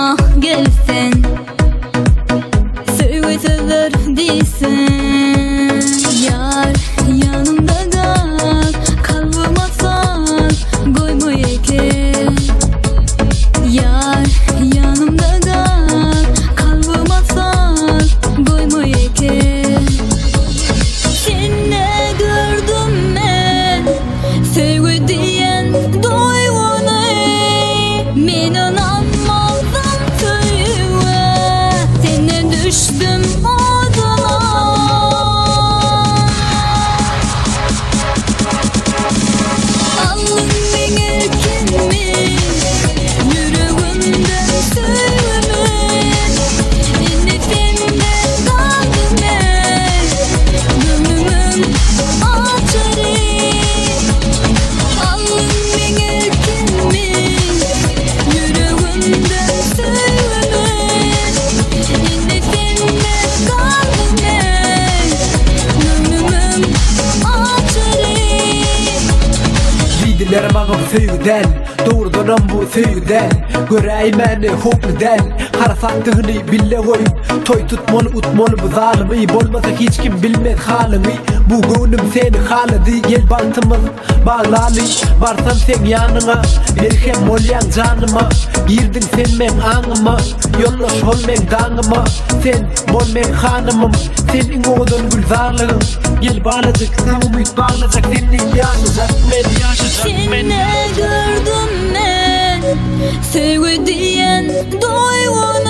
yanıma gelsen, sevgi sever değilsin. Yar yanımda kal, kalbıma sal, koyma eken. Yar yanımda kal, kalbıma sal, koyma eken. Sen ne gördüm ben, sevgi diyen duygunu. Men inanmazdım söyle, senden düştüm oduna. Alın ben erkenmi, yüreğimden söyleme. Yine senden kaldım ben, gönlümün açarı. Alın ben erkenmi, yüreğimden söyleme. Yine senden kaldım ben, gönlümün açarı. Didilerim bana söýgüden, doğrudan bu söýgüden. Göräýmeni hukmydan, harasatygyny bille goýup. Toy tutmaly utmaly bu zalymy, bolmasa hiç kim bilmez halymy. Bu gönlüm seni halady, gel bagtymyz baglaly. Barsam sen ýanyňa, berhem bolýan janyma. Girdin sen men aňyma, ýollaş ol men daňyma. Sen bol men hanymym, seniň oňdan gülzarlygyň. Gel baladyk, sen umyt baglajak, seni ýaşajak, men ýaşajak. Sen ne gördüm ben, sevgi diyen duygunu.